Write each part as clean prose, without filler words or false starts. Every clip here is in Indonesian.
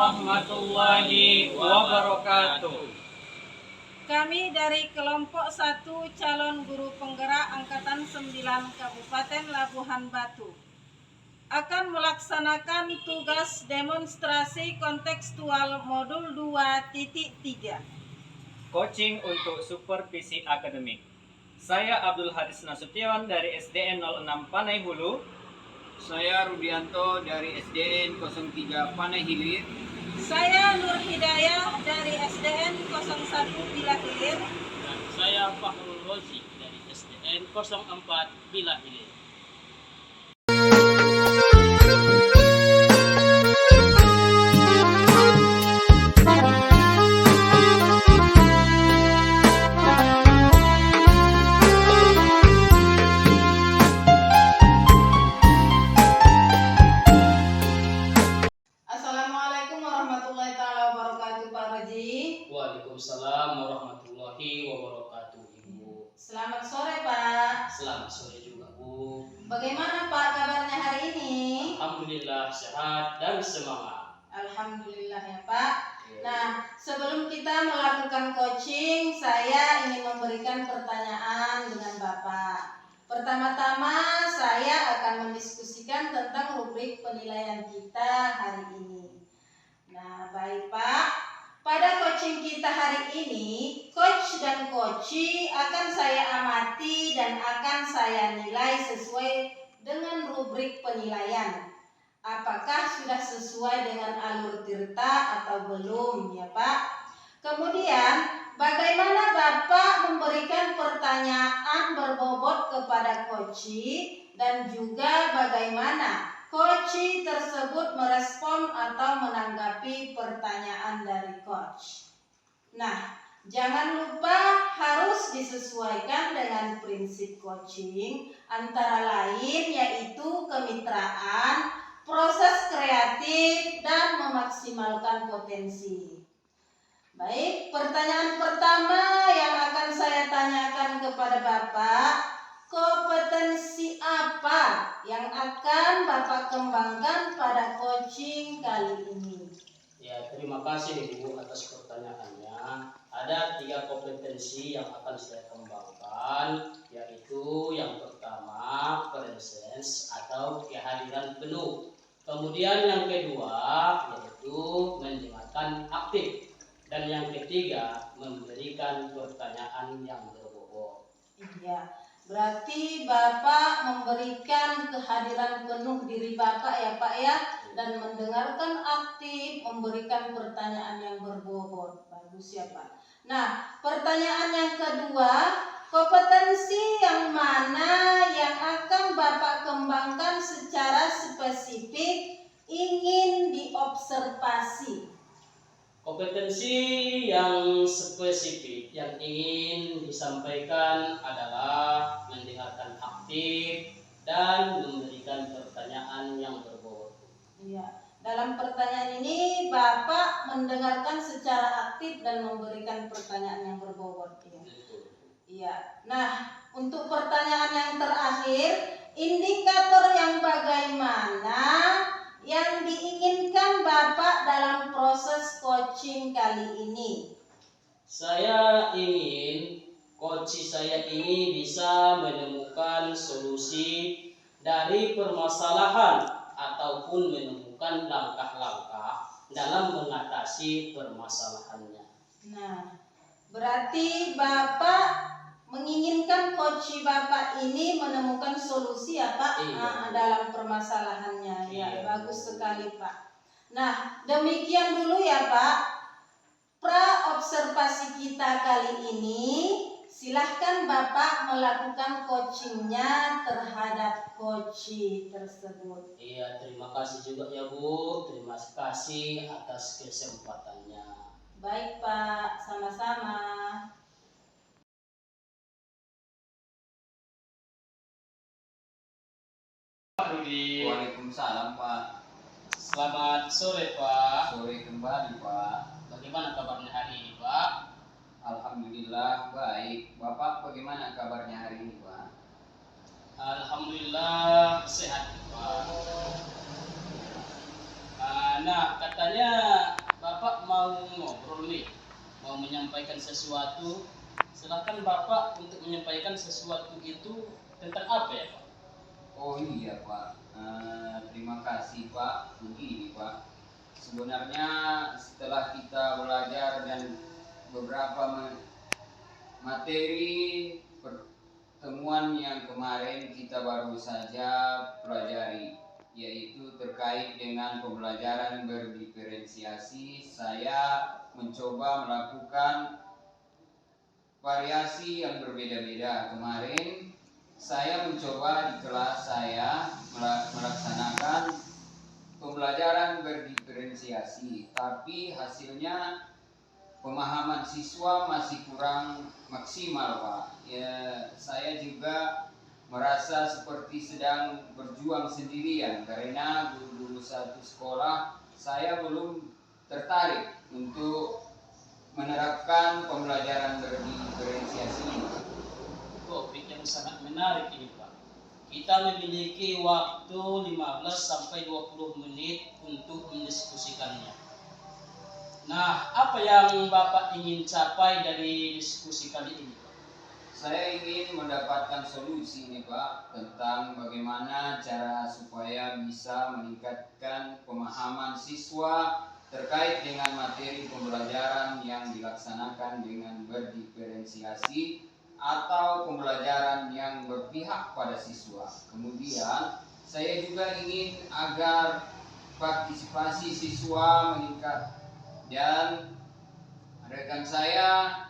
warahmatullahi wabarakatuh. Kami dari kelompok 1 calon guru penggerak Angkatan 9 Kabupaten Labuhan Batu akan melaksanakan tugas demonstrasi kontekstual modul 2.3. Coaching untuk supervisi akademik. Saya Abdul Hadis Nasution dari SDN 06 Panai Hulu. Saya Rudianto dari SDN 03 Panai Hilir. Saya Nur Hidayah dari SDN 01 Bila Hilir. Dan saya Fahrul Rozi dari SDN 04 Bila Hilir. Waalaikumsalam warahmatullahi wabarakatuh, Ibu. Selamat sore, Pak. Selamat sore juga, Bu. Bagaimana, Pak, kabarnya hari ini? Alhamdulillah sehat dan semangat. Alhamdulillah ya, Pak. Nah, sebelum kita melakukan coaching, saya ingin memberikan pertanyaan dengan Bapak. Pertama-tama, saya akan mendiskusikan tentang rubrik penilaian kita hari ini. Nah, baik, Pak. Pada coaching kita hari ini, coach dan coachee akan saya amati dan akan saya nilai sesuai dengan rubrik penilaian. Apakah sudah sesuai dengan alur tirta atau belum ya, Pak? Kemudian, bagaimana Bapak memberikan pertanyaan berbobot kepada coachee dan juga bagaimana coachee tersebut merespon atau menanggapi pertanyaan dari coach. Nah, jangan lupa harus disesuaikan dengan prinsip coaching, antara lain yaitu kemitraan, proses kreatif, dan memaksimalkan potensi. Baik, pertanyaan pertama yang akan saya tanyakan kepada Bapak, kompetensi apa yang akan Bapak kembangkan pada coaching kali ini? Ya, terima kasih Ibu atas pertanyaannya. Ada 3 kompetensi yang akan saya kembangkan, yaitu yang pertama presence atau kehadiran penuh. Kemudian yang kedua yaitu mendengarkan aktif. Dan yang ketiga memberikan pertanyaan yang berbobot. Iya, berarti Bapak memberikan kehadiran penuh diri Bapak ya, Pak ya, dan mendengarkan aktif, memberikan pertanyaan yang berbobot. Bagus ya, Pak. Nah, pertanyaan yang kedua, kompetensi yang mana yang akan Bapak kembangkan secara spesifik ingin diobservasi? Kompetensi yang spesifik yang ingin disampaikan adalah mendengarkan aktif dan memberikan pertanyaan yang berbobot. Iya, dalam pertanyaan ini Bapak mendengarkan secara aktif dan memberikan pertanyaan yang berbobot. Ya. Iya. Nah, untuk pertanyaan yang terakhir, indikator yang bagaimana yang diinginkan Bapak dalam proses coaching kali ini? Saya ingin coaching saya ini bisa menemukan solusi dari permasalahan ataupun menemukan langkah-langkah dalam mengatasi permasalahannya. Nah, berarti Bapak menginginkan coach Bapak ini menemukan solusi ya, Pak? Iya. Dalam permasalahannya. Iya. Ya, bagus sekali, Pak. Nah, demikian dulu ya, Pak. Pra-observasi kita kali ini. Silahkan Bapak melakukan coachingnya terhadap coachee tersebut. Iya, terima kasih juga ya Bu. Terima kasih atas kesempatannya. Baik Pak, sama-sama. Pak Rudi. Waalaikumsalam, Pak. Selamat sore Pak. Sore kembali, Pak. Bagaimana kabarnya hari ini Pak? Alhamdulillah baik. Bapak bagaimana kabarnya hari ini, Pak? Alhamdulillah sehat Pak. Nah, katanya ngobrol nih, mau menyampaikan sesuatu. Silakan Bapak untuk menyampaikan sesuatu itu tentang apa ya Pak? Oh iya Pak. Terima kasih Pak. Begini Pak. Sebenarnya setelah kita belajar dan beberapa materi pertemuan yang kemarin kita baru saja pelajari, yaitu terkait dengan pembelajaran berdiferensiasi, saya mencoba melakukan variasi yang berbeda-beda. Kemarin saya mencoba di kelas saya melaksanakan pembelajaran berdiferensiasi, tapi hasilnya pemahaman siswa masih kurang maksimal Pak. Ya, saya juga merasa seperti sedang berjuang sendirian karena guru-guru satu sekolah saya belum tertarik untuk menerapkan pembelajaran berdiferensiasi ini. Topik yang sangat menarik ini Pak. Kita memiliki waktu 15 sampai 20 menit untuk mendiskusikannya. Nah, apa yang Bapak ingin capai dari diskusi kali ini Pak? Saya ingin mendapatkan solusi nih Pak tentang bagaimana cara supaya bisa meningkatkan pemahaman siswa terkait dengan materi pembelajaran yang dilaksanakan dengan berdiferensiasi atau pembelajaran yang berpihak pada siswa. Kemudian saya juga ingin agar partisipasi siswa meningkat dan rekan saya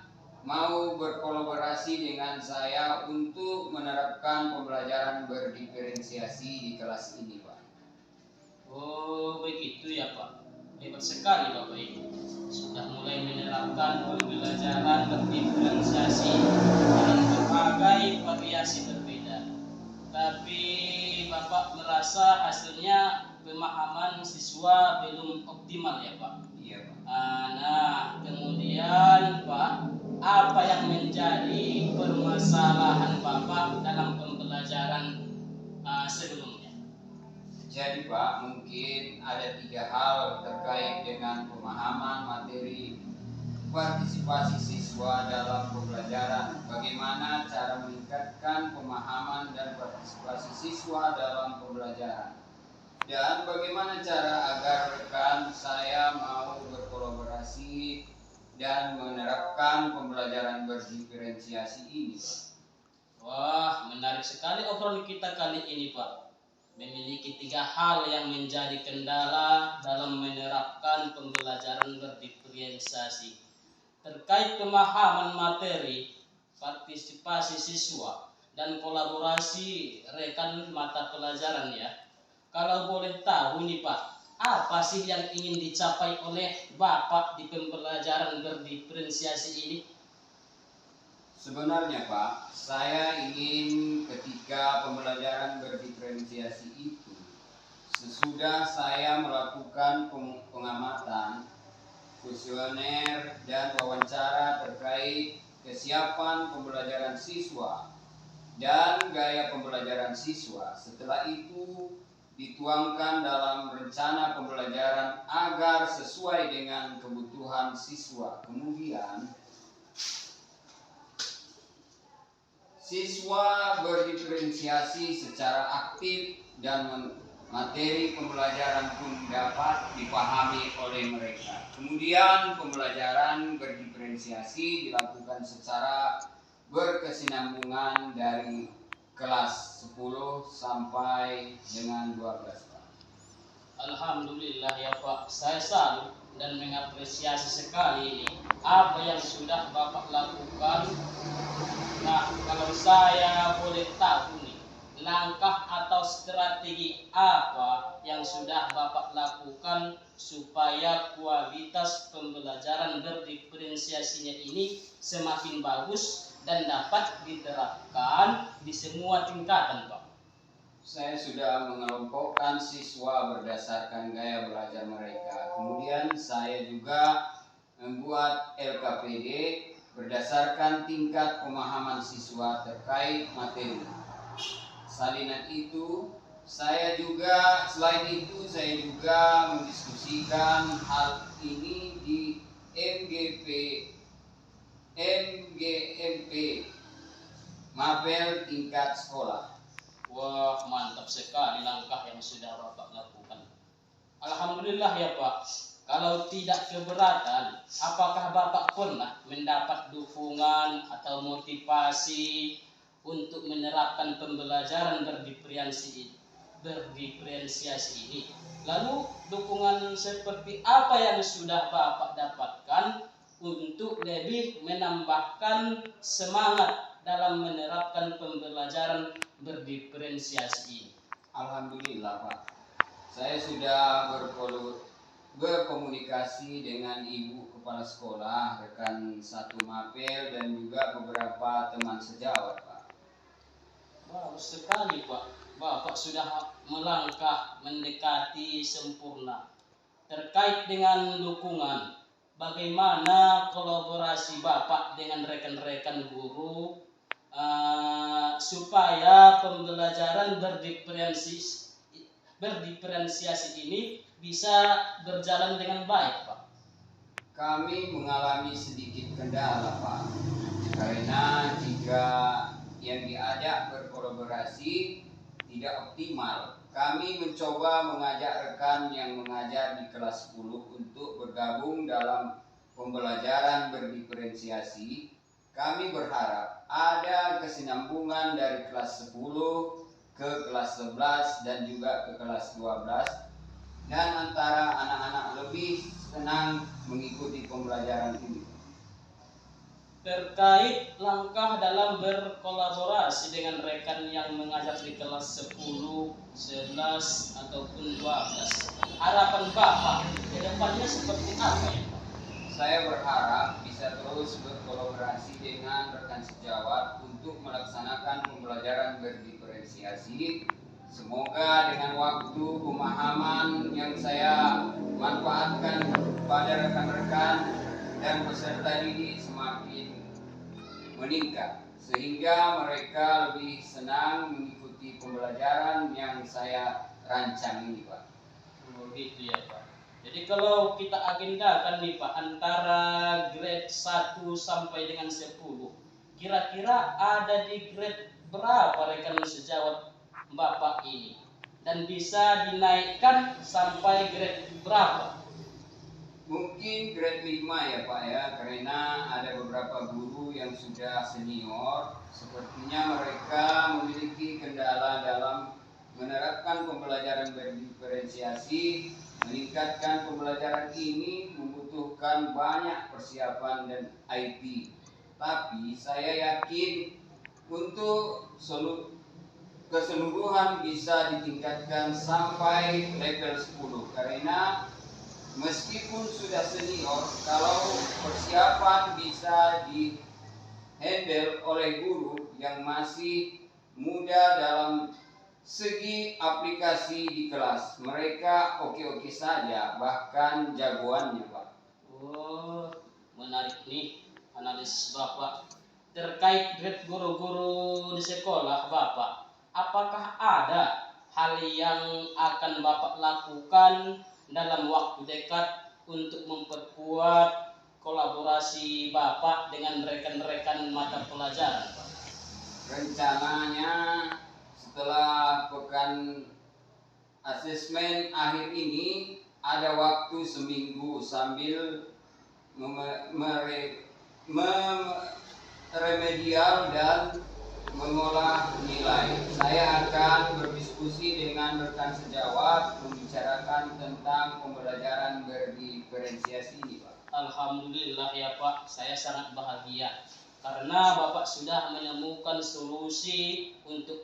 mau berkolaborasi dengan saya untuk menerapkan pembelajaran berdiferensiasi di kelas ini Pak. Oh begitu ya Pak. Hebat sekali Bapak ini. Sudah mulai menerapkan pembelajaran berdiferensiasi dengan berbagai variasi berbeda. Tapi Bapak merasa hasilnya pemahaman siswa belum optimal ya Pak? Iya Pak. Nah, kemudian Pak, apa yang menjadi permasalahan Bapak dalam pembelajaran sebelumnya? Jadi Pak, mungkin ada 3 hal terkait dengan pemahaman materi partisipasi siswa dalam pembelajaran. Bagaimana cara meningkatkan pemahaman dan partisipasi siswa dalam pembelajaran. Dan bagaimana cara agar rekan saya mau berkolaborasi dan menerapkan pembelajaran berdiferensiasi ini. Wah, menarik sekali obrolan kita kali ini Pak. Memiliki 3 hal yang menjadi kendala dalam menerapkan pembelajaran berdiferensiasi. Terkait pemahaman materi, partisipasi siswa, dan kolaborasi rekan mata pelajaran ya. Kalau boleh tahu nih Pak, apa sih yang ingin dicapai oleh Bapak di pembelajaran berdiferensiasi ini? Sebenarnya Pak, saya ingin ketika pembelajaran berdiferensiasi itu, sesudah saya melakukan pengamatan, kuesioner dan wawancara terkait kesiapan pembelajaran siswa dan gaya pembelajaran siswa. Setelah itu dituangkan dalam rencana pembelajaran agar sesuai dengan kebutuhan siswa. Kemudian siswa berdiferensiasi secara aktif dan materi pembelajaran pun dapat dipahami oleh mereka. Kemudian pembelajaran berdiferensiasi dilakukan secara berkesinambungan dari kelas 10 sampai dengan 12. Alhamdulillah ya Pak, saya salut dan mengapresiasi sekali ini apa yang sudah Bapak lakukan. Nah, kalau saya boleh tahu nih, langkah atau strategi apa yang sudah Bapak lakukan supaya kualitas pembelajaran berdiferensiasinya ini semakin bagus dan dapat diterapkan di semua tingkatan Pak? Saya sudah mengelompokkan siswa berdasarkan gaya belajar mereka. Kemudian saya juga membuat LKPD berdasarkan tingkat pemahaman siswa terkait materi. Salinan itu, selain itu saya juga mendiskusikan hal ini di MGP MGMP Mapel tingkat sekolah. Wah, mantap sekali langkah yang sudah Bapak lakukan. Alhamdulillah ya Pak. Kalau tidak keberatan, apakah Bapak pernah mendapat dukungan atau motivasi untuk menerapkan pembelajaran berdiferensiasi ini? Lalu dukungan seperti apa yang sudah Bapak dapatkan untuk lebih menambahkan semangat dalam menerapkan pembelajaran berdiferensiasi ini? Alhamdulillah Pak. Saya sudah berkomunikasi dengan ibu kepala sekolah, rekan satu mapel dan juga beberapa teman sejawat Pak. Bagus sekali Pak. Bapak sudah melangkah mendekati sempurna. Terkait dengan dukungan, bagaimana kolaborasi Bapak dengan rekan-rekan guru supaya pembelajaran berdiferensiasi ini bisa berjalan dengan baik Pak? Kami mengalami sedikit kendala Pak, karena jika yang diajak berkolaborasi tidak optimal. Kami mencoba mengajak rekan yang mengajar di kelas 10 untuk bergabung dalam pembelajaran berdiferensiasi. Kami berharap ada kesinambungan dari kelas 10 ke kelas 11 dan juga ke kelas 12, dan antara anak-anak lebih senang mengikuti pembelajaran ini. Terkait langkah dalam berkolaborasi dengan rekan yang mengajar di kelas 10, 11, ataupun 12, harapan Bapak ke depannya seperti apa ya Pak? Saya berharap bisa terus berkolaborasi dengan rekan sejawat untuk melaksanakan pembelajaran berdiferensiasi. Semoga dengan waktu pemahaman yang saya manfaatkan pada rekan-rekan dan peserta didik semakin meningkat, sehingga mereka lebih senang mengikuti pembelajaran yang saya rancang ini Pak. Oh gitu ya Pak. Jadi kalau kita agendakan nih Pak, antara grade 1 sampai dengan 10, kira-kira ada di grade berapa rekan sejawat Bapak ini? Dan bisa dinaikkan sampai grade berapa? Mungkin grade 5 ya Pak ya, karena ada beberapa guru yang sudah senior. Sepertinya mereka memiliki kendala dalam menerapkan pembelajaran berdiferensiasi. Meningkatkan pembelajaran ini membutuhkan banyak persiapan dan IT. Tapi saya yakin untuk keseluruhan bisa ditingkatkan sampai level 10, karena meskipun sudah senior, kalau persiapan bisa di-handle oleh guru yang masih muda dalam segi aplikasi di kelas, mereka oke-oke saja, bahkan jagoannya Pak. Oh, menarik nih analis Bapak. Terkait grade guru-guru di sekolah Bapak, apakah ada hal yang akan Bapak lakukan dalam waktu dekat untuk memperkuat kolaborasi Bapak dengan rekan-rekan mata pelajaran Pak? Rencananya setelah pekan asesmen akhir ini ada waktu seminggu sambil remedial dan mengolah nilai. Saya akan berdiskusi dengan rekan sejawat membicarakan tentang pembelajaran berdiferensiasi ini Pak. Alhamdulillah ya Pak, saya sangat bahagia karena Bapak sudah menemukan solusi untuk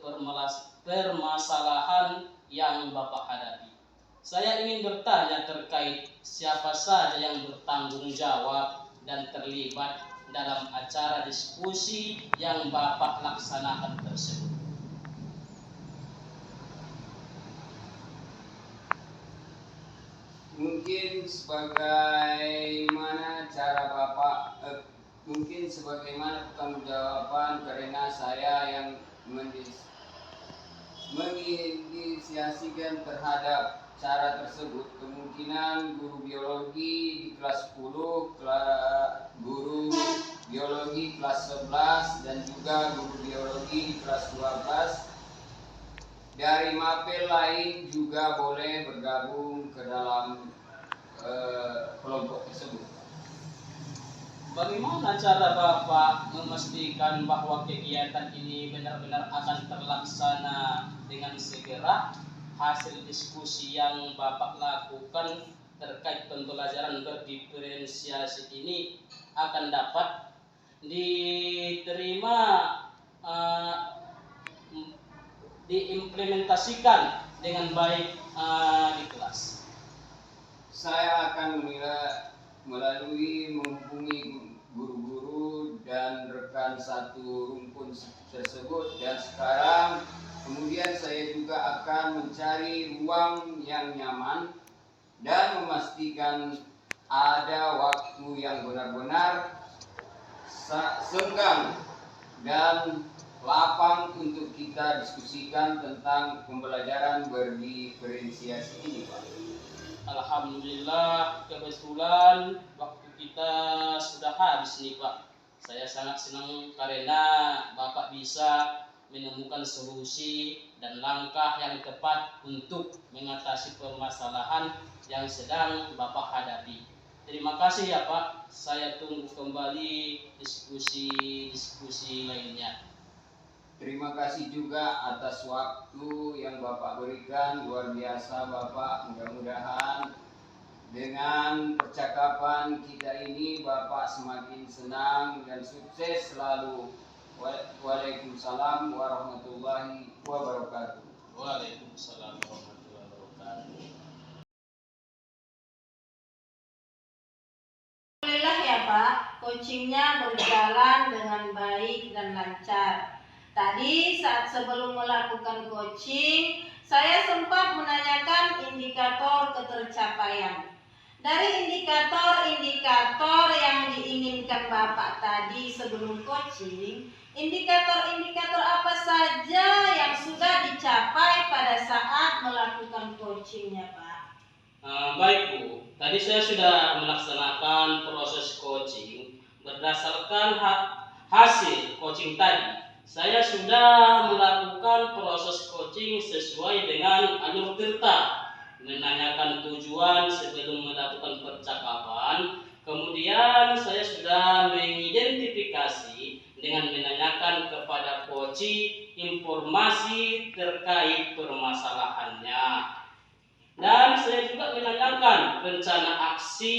permasalahan yang Bapak hadapi. Saya ingin bertanya terkait siapa saja yang bertanggung jawab dan terlibat dalam acara diskusi yang Bapak laksanakan tersebut. Mungkin sebagaimana pertanggungjawaban, karena saya yang menginisiasikan terhadap cara tersebut. Kemungkinan guru biologi di kelas 10, guru biologi kelas 11, dan juga guru biologi di kelas 12. Dari mapel lain juga boleh bergabung ke dalam kelompok tersebut. Bagaimana cara Bapak memastikan bahwa kegiatan ini benar-benar akan terlaksana dengan segera? Hasil diskusi yang Bapak lakukan terkait pembelajaran berdiferensiasi ini akan dapat diterima, diimplementasikan dengan baik di kelas. Saya akan melalui menghubungi guru-guru dan rekan satu rumpun tersebut, dan sekarang kemudian saya juga akan mencari ruang yang nyaman dan memastikan ada waktu yang benar-benar senggang dan lapang untuk kita diskusikan tentang pembelajaran berdiferensiasi ini, Pak. Alhamdulillah, kebetulan waktu kita sudah habis nih Pak. Saya sangat senang karena Bapak bisa menemukan solusi dan langkah yang tepat untuk mengatasi permasalahan yang sedang Bapak hadapi. Terima kasih ya Pak. Saya tunggu kembali diskusi lainnya. Terima kasih juga atas waktu yang Bapak berikan, luar biasa Bapak. Mudah-mudahan dengan percakapan kita ini Bapak semakin senang dan sukses selalu. Waalaikumsalam warahmatullahi wabarakatuh. Waalaikumsalam warahmatullahi wabarakatuh. Alhamdulillah ya Pak, coachingnya berjalan dengan baik dan lancar. Tadi saat sebelum melakukan coaching, saya sempat menanyakan indikator ketercapaian. Dari indikator-indikator yang diinginkan Bapak tadi sebelum coaching, indikator-indikator apa saja yang sudah dicapai pada saat melakukan coachingnya Pak? Baik Bu, tadi saya sudah melaksanakan proses coaching berdasarkan hasil coaching tadi. Saya sudah melakukan proses coaching sesuai dengan alur tirta, menanyakan tujuan sebelum melakukan percakapan. Kemudian saya sudah mengidentifikasi dengan menanyakan kepada coach informasi terkait permasalahannya. Dan saya juga menanyakan rencana aksi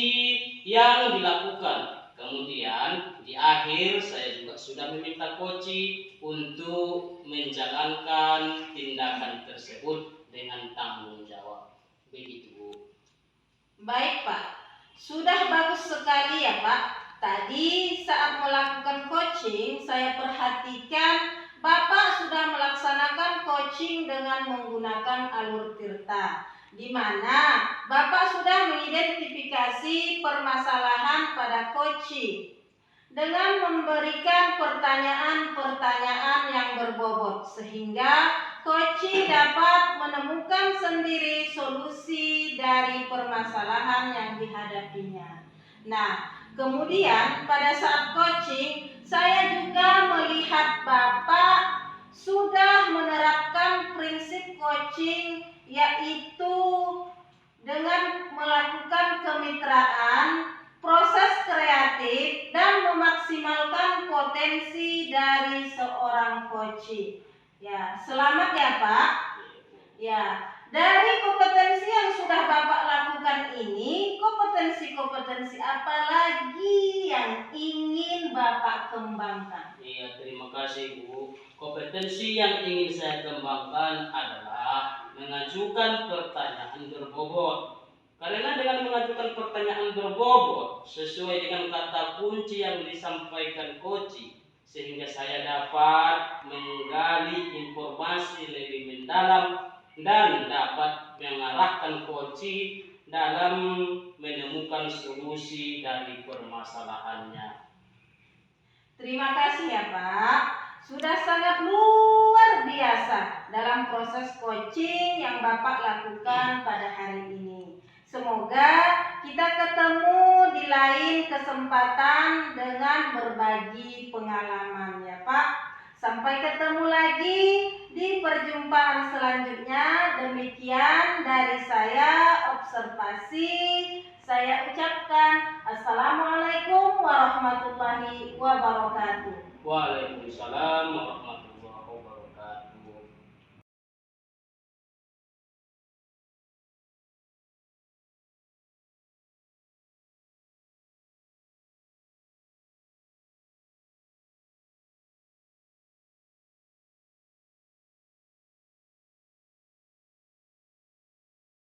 yang dilakukan. Kemudian di akhir saya juga sudah meminta coach untuk menjalankan tindakan tersebut dengan tanggung jawab. Begitu. Baik Pak, sudah bagus sekali ya Pak. Tadi saat melakukan coaching, saya perhatikan Bapak sudah melaksanakan coaching dengan menggunakan alur tirta, di mana Bapak sudah mengidentifikasi permasalahan pada coaching dengan memberikan pertanyaan-pertanyaan yang berbobot, sehingga coaching dapat menemukan sendiri solusi dari permasalahan yang dihadapinya. Nah, kemudian pada saat coaching, saya juga melihat Bapak sudah menerapkan prinsip coaching, yaitu dengan melakukan kemitraan, proses kreatif, dan memaksimalkan potensi dari seorang coach. Ya, selamat ya Pak. Ya, dari kompetensi yang sudah Bapak lakukan ini, kompetensi-kompetensi apa lagi yang ingin Bapak kembangkan? Iya, terima kasih Bu. Kompetensi yang ingin saya kembangkan adalah mengajukan pertanyaan berbobot. Karena dengan mengajukan pertanyaan berbobot sesuai dengan kata kunci yang disampaikan coach, sehingga saya dapat menggali informasi lebih mendalam dan dapat mengarahkan coach dalam menemukan solusi dari permasalahannya. Terima kasih ya Pak. Sudah sangat luar biasa dalam proses coaching yang Bapak lakukan pada hari ini. Semoga kita ketemu di kesempatan dengan berbagi pengalaman ya Pak. Sampai ketemu lagi di perjumpaan selanjutnya. Demikian dari saya observasi. Saya ucapkan Assalamualaikum warahmatullahi wabarakatuh. Waalaikumsalam warahmatullahi